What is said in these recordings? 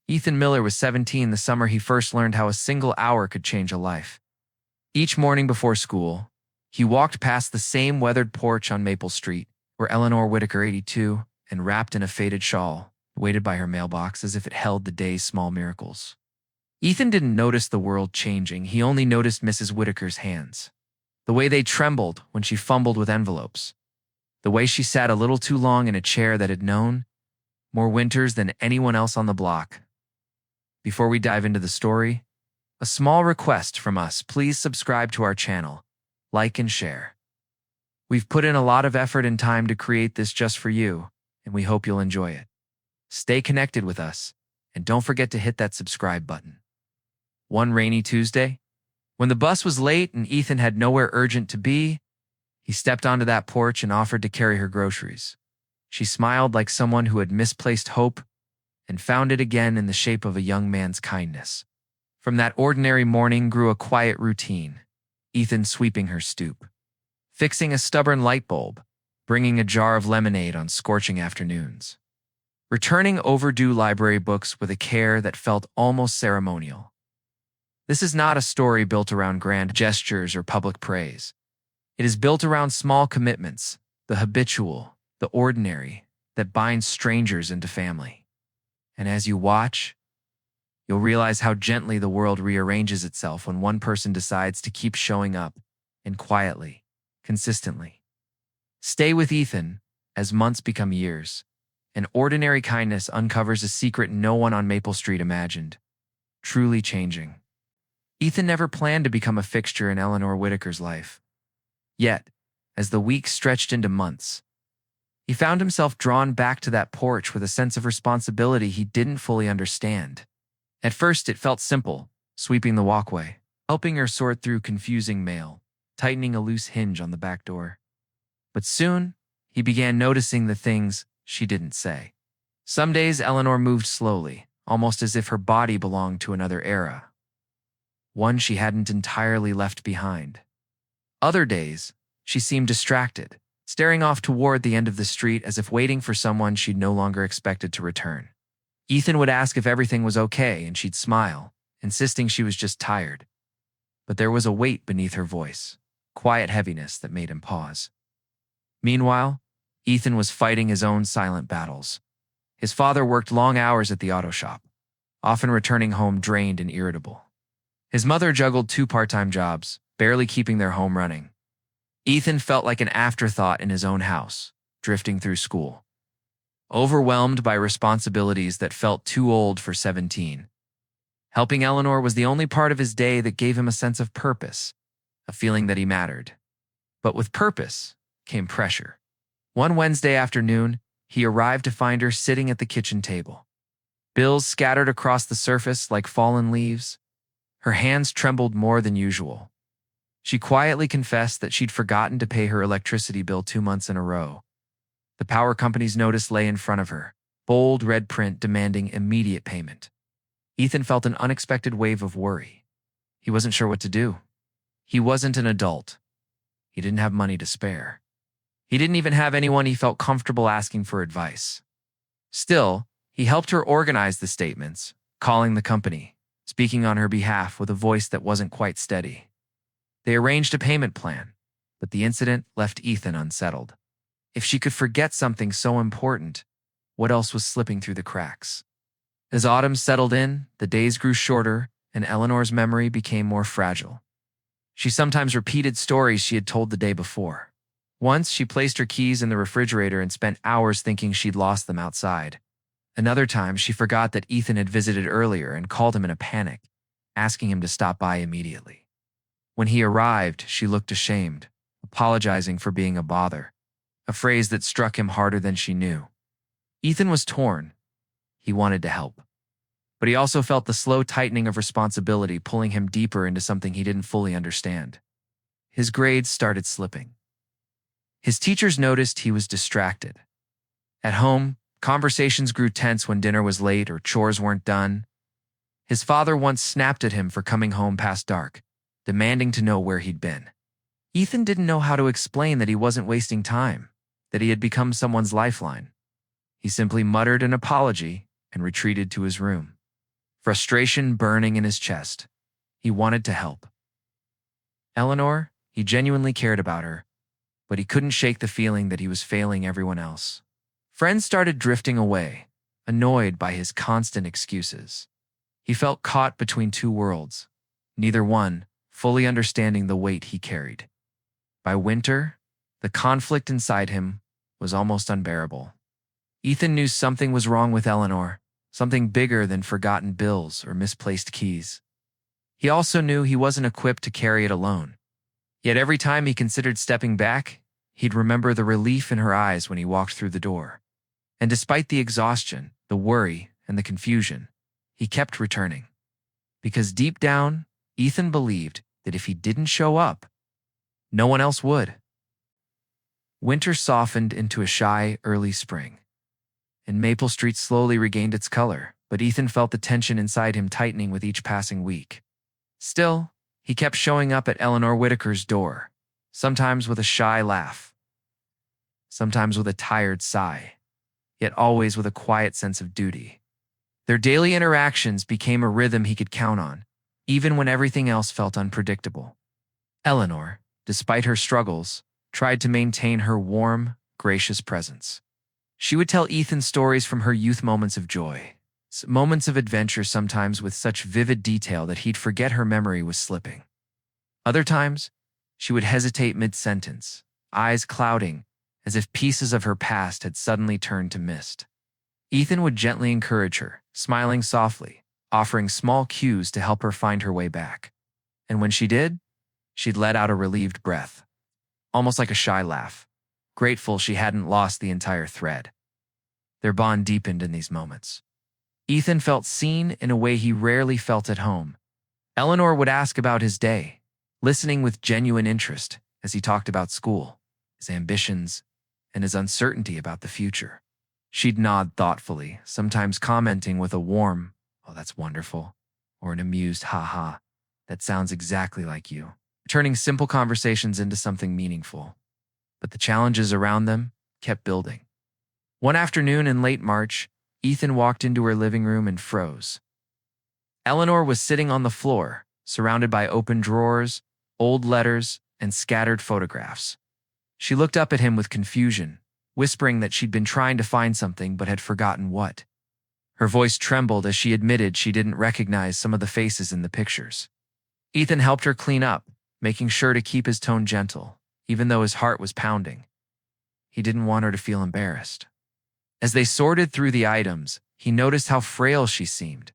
Ethan Miller was 17 the summer he first learned how a single hour could change a life. Each morning before school, he walked past the same weathered porch on Maple Street, where Eleanor Whitaker, 82, and wrapped in a faded shawl, waited by her mailbox as if it held the day's small miracles. Ethan didn't notice the world changing, he only noticed Mrs. Whitaker's hands. The way they trembled when she fumbled with envelopes. The way she sat a little too long in a chair that had known more winters than anyone else on the block. Before we dive into the story, a small request from us: please subscribe to our channel, like and share. We've put in a lot of effort and time to create this just for you, and we hope you'll enjoy it. Stay connected with us, and don't forget to hit that subscribe button. One rainy Tuesday, when the bus was late and Ethan had nowhere urgent to be, he stepped onto that porch and offered to carry her groceries. She smiled like someone who had misplaced hope and found it again in the shape of a young man's kindness. From that ordinary morning grew a quiet routine: Ethan sweeping her stoop, fixing a stubborn light bulb, bringing a jar of lemonade on scorching afternoons, returning overdue library books with a care that felt almost ceremonial. This is not a story built around grand gestures or public praise. It is built around small commitments, the habitual, the ordinary, that binds strangers into family. And as you watch, you'll realize how gently the world rearranges itself when one person decides to keep showing up, and quietly, consistently. Stay with Ethan as months become years. An ordinary kindness uncovers a secret no one on Maple Street imagined, truly changing. Ethan never planned to become a fixture in Eleanor Whitaker's life. Yet, as the weeks stretched into months, he found himself drawn back to that porch with a sense of responsibility he didn't fully understand. At first, it felt simple: sweeping the walkway, helping her sort through confusing mail, tightening a loose hinge on the back door. But soon, he began noticing the things she didn't say. Some days, Eleanor moved slowly, almost as if her body belonged to another era, one she hadn't entirely left behind. Other days, she seemed distracted, staring off toward the end of the street as if waiting for someone she'd no longer expected to return. Ethan would ask if everything was okay, and she'd smile, insisting she was just tired. But there was a weight beneath her voice, quiet heaviness that made him pause. Meanwhile, Ethan was fighting his own silent battles. His father worked long hours at the auto shop, often returning home drained and irritable. His mother juggled 2 part-time jobs, barely keeping their home running. Ethan felt like an afterthought in his own house, drifting through school, overwhelmed by responsibilities that felt too old for 17. Helping Eleanor was the only part of his day that gave him a sense of purpose, a feeling that he mattered. But with purpose came pressure. One Wednesday afternoon, he arrived to find her sitting at the kitchen table. Bills scattered across the surface like fallen leaves. Her hands trembled more than usual. She quietly confessed that she'd forgotten to pay her electricity bill 2 months in a row. The power company's notice lay in front of her, bold red print demanding immediate payment. Ethan felt an unexpected wave of worry. He wasn't sure what to do. He wasn't an adult. He didn't have money to spare. He didn't even have anyone he felt comfortable asking for advice. Still, he helped her organize the statements, calling the company, speaking on her behalf with a voice that wasn't quite steady. They arranged a payment plan, but the incident left Ethan unsettled. If she could forget something so important, what else was slipping through the cracks? As autumn settled in, the days grew shorter, and Eleanor's memory became more fragile. She sometimes repeated stories she had told the day before. Once, she placed her keys in the refrigerator and spent hours thinking she'd lost them outside. Another time, she forgot that Ethan had visited earlier and called him in a panic, asking him to stop by immediately. When he arrived, she looked ashamed, apologizing for being a bother, a phrase that struck him harder than she knew. Ethan was torn. He wanted to help. But he also felt the slow tightening of responsibility pulling him deeper into something he didn't fully understand. His grades started slipping. His teachers noticed he was distracted. At home, conversations grew tense when dinner was late or chores weren't done. His father once snapped at him for coming home past dark, demanding to know where he'd been. Ethan didn't know how to explain that he wasn't wasting time, that he had become someone's lifeline. He simply muttered an apology and retreated to his room. frustration burning in his chest. He wanted to help. Eleanor, he genuinely cared about her, but he couldn't shake the feeling that he was failing everyone else. Friends started drifting away, annoyed by his constant excuses. He felt caught between two worlds, neither one fully understanding the weight he carried. By winter, the conflict inside him was almost unbearable. Ethan knew something was wrong with Eleanor, something bigger than forgotten bills or misplaced keys. He also knew he wasn't equipped to carry it alone. Yet every time he considered stepping back, he'd remember the relief in her eyes when he walked through the door. And despite the exhaustion, the worry, and the confusion, he kept returning. Because deep down, Ethan believed that if he didn't show up, no one else would. Winter softened into a shy, early spring, and Maple Street slowly regained its color, but Ethan felt the tension inside him tightening with each passing week. Still, he kept showing up at Eleanor Whitaker's door, sometimes with a shy laugh, sometimes with a tired sigh, yet always with a quiet sense of duty. Their daily interactions became a rhythm he could count on, even when everything else felt unpredictable. Eleanor, despite her struggles, tried to maintain her warm, gracious presence. She would tell Ethan stories from her youth moments of joy, moments of adventure sometimes with such vivid detail that he'd forget her memory was slipping. Other times, she would hesitate mid-sentence, eyes clouding, as if pieces of her past had suddenly turned to mist. Ethan would gently encourage her, smiling softly, offering small cues to help her find her way back. And when she did, she'd let out a relieved breath, almost like a shy laugh, grateful she hadn't lost the entire thread. Their bond deepened in these moments. Ethan felt seen in a way he rarely felt at home. Eleanor would ask about his day, listening with genuine interest as he talked about school, his ambitions, and his uncertainty about the future. She'd nod thoughtfully, sometimes commenting with a warm, "Oh, that's wonderful," or an amused, "Ha ha, that sounds exactly like you," turning simple conversations into something meaningful. But the challenges around them kept building. One afternoon in late March, Ethan walked into her living room and froze. Eleanor was sitting on the floor, surrounded by open drawers, old letters, and scattered photographs. She looked up at him with confusion, whispering that she'd been trying to find something but had forgotten what. Her voice trembled as she admitted she didn't recognize some of the faces in the pictures. Ethan helped her clean up, making sure to keep his tone gentle, even though his heart was pounding. He didn't want her to feel embarrassed. As they sorted through the items, he noticed how frail she seemed.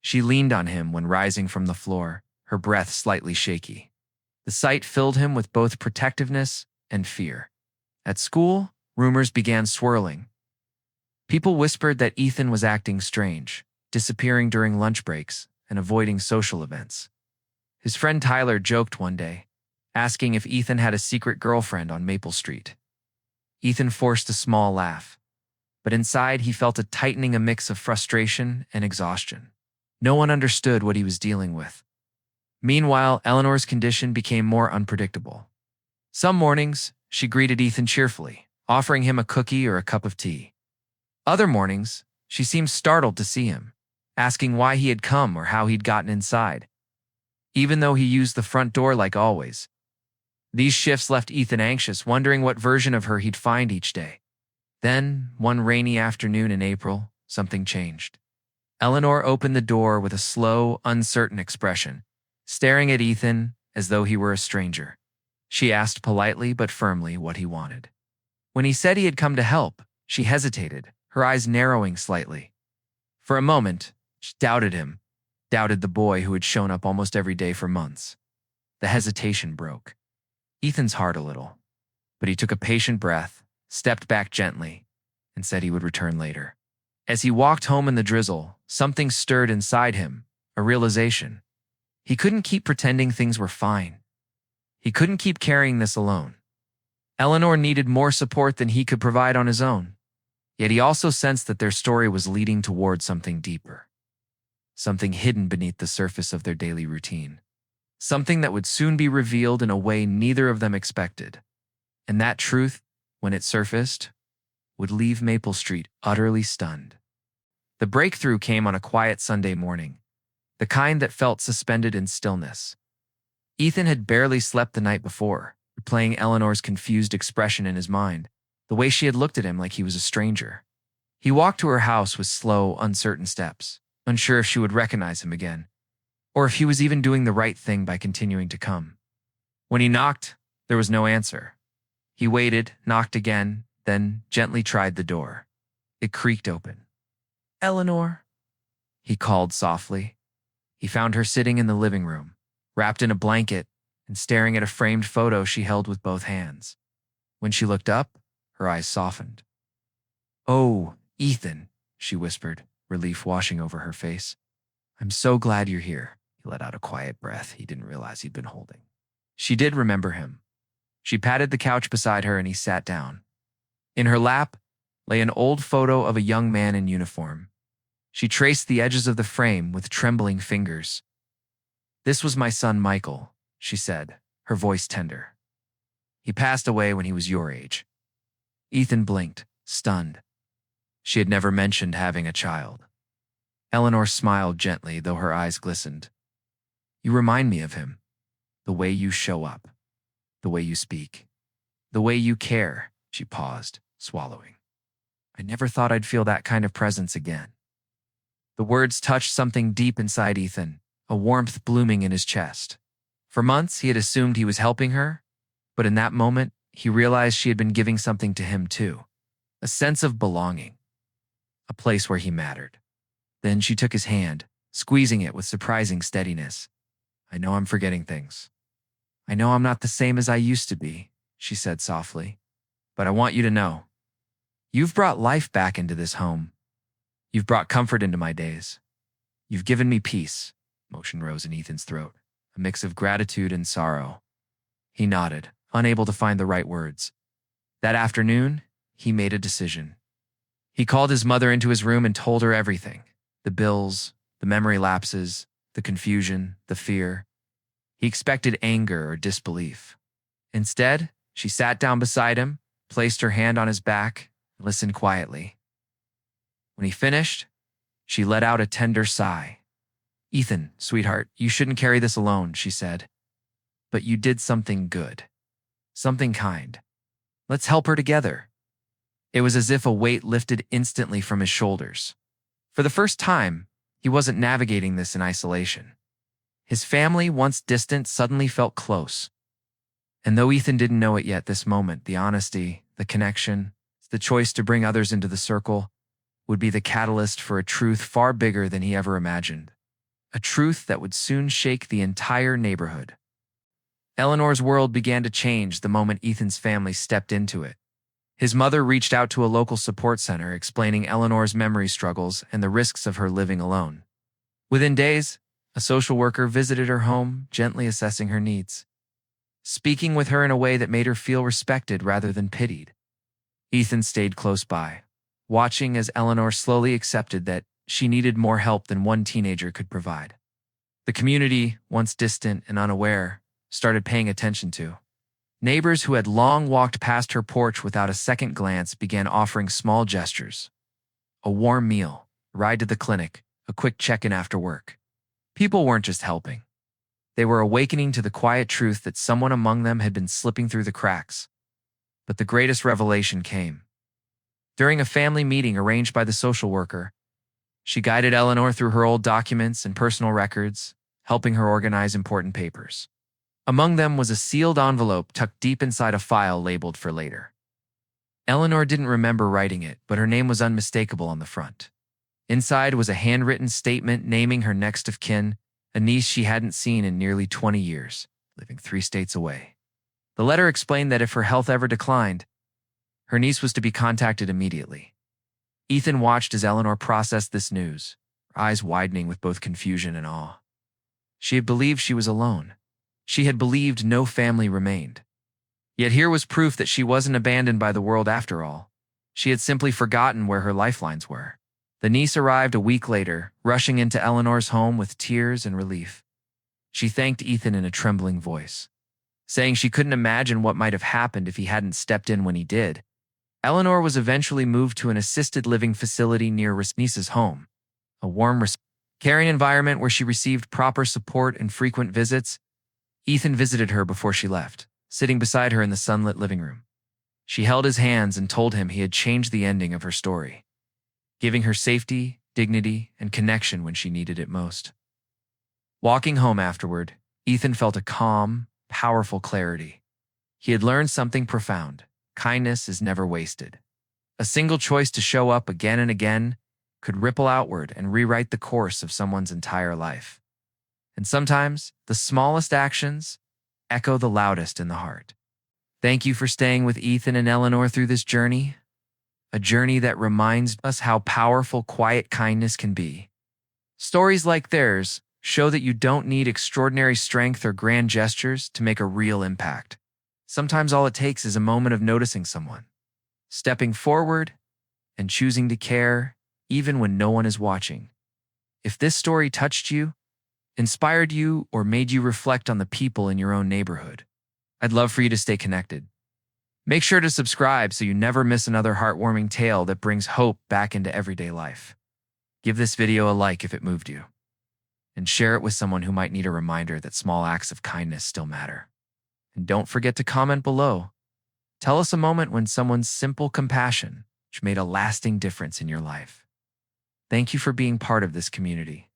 She leaned on him when rising from the floor, her breath slightly shaky. The sight filled him with both protectiveness and fear. At school, rumors began swirling. People whispered that Ethan was acting strange, disappearing during lunch breaks and avoiding social events. His friend Tyler joked one day, asking if Ethan had a secret girlfriend on Maple Street. Ethan forced a small laugh, but inside he felt a tightening, a mix of frustration and exhaustion. No one understood what he was dealing with. Meanwhile, Eleanor's condition became more unpredictable. Some mornings, she greeted Ethan cheerfully, offering him a cookie or a cup of tea. Other mornings, she seemed startled to see him, asking why he had come or how he'd gotten inside, even though he used the front door like always. These shifts left Ethan anxious, wondering what version of her he'd find each day. Then, one rainy afternoon in April, something changed. Eleanor opened the door with a slow, uncertain expression, staring at Ethan as though he were a stranger. She asked politely but firmly what he wanted. When he said he had come to help, she hesitated, her eyes narrowing slightly. For a moment, she doubted him, doubted the boy who had shown up almost every day for months. The hesitation broke Ethan's heart a little, but he took a patient breath, stepped back gently, and said he would return later. As he walked home in the drizzle, something stirred inside him, a realization. He couldn't keep pretending things were fine. He couldn't keep carrying this alone. Eleanor needed more support than he could provide on his own. Yet he also sensed that their story was leading toward something deeper. Something hidden beneath the surface of their daily routine. Something that would soon be revealed in a way neither of them expected. And that truth, when it surfaced, would leave Maple Street utterly stunned. The breakthrough came on a quiet Sunday morning, the kind that felt suspended in stillness. Ethan had barely slept the night before, replaying Eleanor's confused expression in his mind, the way she had looked at him like he was a stranger. He walked to her house with slow, uncertain steps, unsure if she would recognize him again, or if he was even doing the right thing by continuing to come. When he knocked, there was no answer. He waited, knocked again, then gently tried the door. It creaked open. "Eleanor," he called softly. He found her sitting in the living room, wrapped in a blanket and staring at a framed photo she held with both hands. When she looked up, her eyes softened. "Oh, Ethan," she whispered, relief washing over her face. "I'm so glad you're here." He let out a quiet breath he didn't realize he'd been holding. She did remember him. She patted the couch beside her and he sat down. In her lap lay an old photo of a young man in uniform. She traced the edges of the frame with trembling fingers. "This was my son Michael," she said, her voice tender. "He passed away when he was your age." Ethan blinked, stunned. She had never mentioned having a child. Eleanor smiled gently, though her eyes glistened. "You remind me of him. The way you show up. The way you speak. The way you care." She paused, swallowing. "I never thought I'd feel that kind of presence again." The words touched something deep inside Ethan, a warmth blooming in his chest. For months, he had assumed he was helping her, but in that moment, he realized she had been giving something to him too. A sense of belonging. A place where he mattered. Then she took his hand, squeezing it with surprising steadiness. "I know I'm forgetting things. I know I'm not the same as I used to be," she said softly. "But I want you to know. You've brought life back into this home. You've brought comfort into my days. You've given me peace." Emotion rose in Ethan's throat, a mix of gratitude and sorrow. He nodded, unable to find the right words. That afternoon, he made a decision. He called his mother into his room and told her everything. The bills, the memory lapses, the confusion, the fear. He expected anger or disbelief. Instead, she sat down beside him, placed her hand on his back, and listened quietly. When he finished, she let out a tender sigh. "Ethan, sweetheart, you shouldn't carry this alone," she said. "But you did something good. Something kind. Let's help her together." It was as if a weight lifted instantly from his shoulders. For the first time, he wasn't navigating this in isolation. His family, once distant, suddenly felt close. And though Ethan didn't know it yet this moment, the honesty, the connection, the choice to bring others into the circle would be the catalyst for a truth far bigger than he ever imagined. A truth that would soon shake the entire neighborhood. Eleanor's world began to change the moment Ethan's family stepped into it. His mother reached out to a local support center, explaining Eleanor's memory struggles and the risks of her living alone. Within days, a social worker visited her home, gently assessing her needs, speaking with her in a way that made her feel respected rather than pitied. Ethan stayed close by, watching as Eleanor slowly accepted that she needed more help than one teenager could provide. The community, once distant and unaware, started paying attention to. Neighbors who had long walked past her porch without a second glance began offering small gestures. A warm meal, a ride to the clinic, a quick check-in after work. People weren't just helping. They were awakening to the quiet truth that someone among them had been slipping through the cracks. But the greatest revelation came. During a family meeting arranged by the social worker, she guided Eleanor through her old documents and personal records, helping her organize important papers. Among them was a sealed envelope tucked deep inside a file labeled for later. Eleanor didn't remember writing it, but her name was unmistakable on the front. Inside was a handwritten statement naming her next of kin, a niece she hadn't seen in nearly 20 years, living 3 states away. The letter explained that if her health ever declined, her niece was to be contacted immediately. Ethan watched as Eleanor processed this news, her eyes widening with both confusion and awe. She had believed she was alone. She had believed no family remained. Yet here was proof that she wasn't abandoned by the world after all. She had simply forgotten where her lifelines were. The niece arrived a week later, rushing into Eleanor's home with tears and relief. She thanked Ethan in a trembling voice, saying she couldn't imagine what might have happened if he hadn't stepped in when he did. Eleanor was eventually moved to an assisted living facility near her niece's home. A warm Caring environment where she received proper support and frequent visits, Ethan visited her before she left, sitting beside her in the sunlit living room. She held his hands and told him he had changed the ending of her story, giving her safety, dignity, and connection when she needed it most. Walking home afterward, Ethan felt a calm, powerful clarity. He had learned something profound. Kindness is never wasted. A single choice to show up again and again could ripple outward and rewrite the course of someone's entire life. And sometimes, the smallest actions echo the loudest in the heart. Thank you for staying with Ethan and Eleanor through this journey, a journey that reminds us how powerful quiet kindness can be. Stories like theirs show that you don't need extraordinary strength or grand gestures to make a real impact. Sometimes all it takes is a moment of noticing someone, stepping forward, and choosing to care even when no one is watching. If this story touched you, inspired you, or made you reflect on the people in your own neighborhood, I'd love for you to stay connected. Make sure to subscribe so you never miss another heartwarming tale that brings hope back into everyday life. Give this video a like if it moved you, and share it with someone who might need a reminder that small acts of kindness still matter. And don't forget to comment below. Tell us a moment when someone's simple compassion which made a lasting difference in your life. Thank you for being part of this community.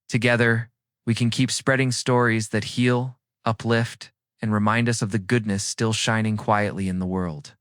Together, we can keep spreading stories that heal, uplift, and remind us of the goodness still shining quietly in the world.